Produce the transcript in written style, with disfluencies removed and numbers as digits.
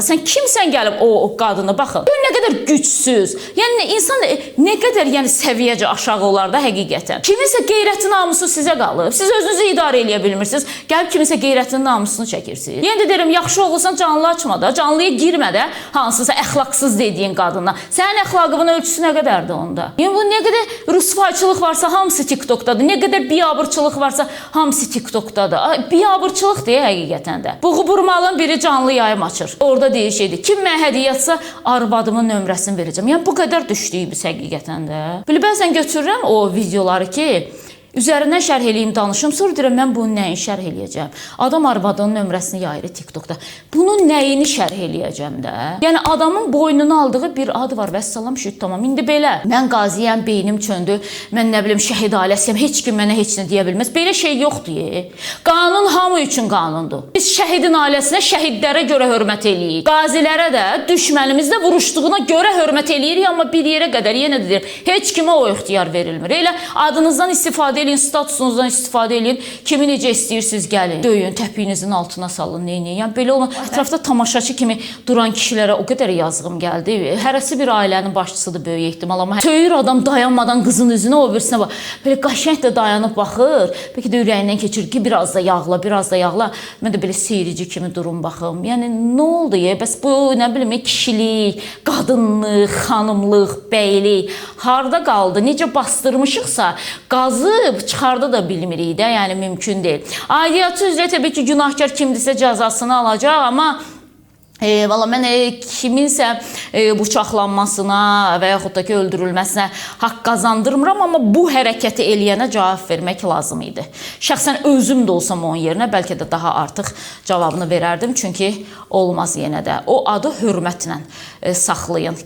Sən kimsən gəlib o qadına baxın. Bu nə qədər gücsüz. Yəni insan nə qədər yəni səviyyəcə aşağı olar da həqiqətən. Kiminsə qeyrəti namusu sizə qalıb. Siz özünüzü idarə eləyə bilmirsiniz. Gəlib kiminsə qeyrətinin namusunu çəkirsiniz. Yəni də deyirəm, yaxşı olursan canlı açma da, canlıya girmə də hansısa əxlaqsız dediyin qadına. Sənin əxlaqının ölçüsü nə qədərdir onda? Yəni bu nə qədər rusvayçılıq varsa hamısı TikTokdadır. Nə qədər biabırçılıq varsa hamısı TikTokdadır. Biabırçılıq deyə həqiqətən də. Buğuburmalın biri canlı yayım açır. Orada deyir şeydir. Kim mənə hədiyyə atsa arvadımın nömrəsini verəcəm. Yəni bu qədər düşdük biz həqiqətən də. Belə bəzən götürürəm o videoları ki, üzərindən şərh eləyim, danışım, sonra deyirəm, mən bunun nəyini şərh eləyəcəm? Adam arvadının nömrəsini yayır TikTokda. Bunun nəyini şərh eləyəcəm də? Yəni adamın boynuna aldığı bir ad var, vəssalam şüt, tamam. İndi belə, mən qaziyəm, beynim çöndü, mən nə bilim şəhid ailəsiyəm, heç kim mənə heç nə deyə bilməz. Belə şey yoxdur. Qanun hamı üçün qanundur. Biz şəhidin ailəsinə, şəhidlərə görə hörmət eləyirik. Qazilərə də, düşmənimizdə vuruşduğuna görə hörmət eləyirik, amma bir yerə qədər, yenə də deyirəm, heç kimə o ixtiyar verilmir. Elə adınızdan istifadə eləyin, statusunuzdan istifadə eləyin. Kimi necə istəyirsiniz gəlin. Döyün, təpiyinizin altına salın, neyin. Yəni belə olan ətrafda tamaşaçı kimi duran kişilərə o qədər yazığım gəldi. Hərəsi bir ailənin başçısıdır böyük ehtimal, amma söyür adam dayanmadan qızın üzünə, o birisinə bax. Belə qəşəng də dayanıb baxır. Bəlkə də ürəyindən keçir ki, biraz da yağla, biraz da yağla. Mən də belə seyirci kimi durum baxım. Yəni nə oldu ya? Bəs bu nə bilim kişilik, qadınlıq, xanımlıq, bəylik harda qaldı? Necə bastırmışıqsa qazı çıxarda da bilmirik də, yəni mümkün deyil. Aidiyyatı üzrə təbii ki, günahkar kimdirsə cəzasını alacaq, amma valla mən kiminsə bıçaqlanmasına və yaxud da ki, öldürülməsinə haqq qazandırmıram, amma bu hərəkəti eləyənə cavab vermək lazım idi. Şəxsən özüm də olsam onun yerinə bəlkə də daha artıq cavabını verərdim, çünki olmaz yenə də. O adı hörmətlə saxlayın.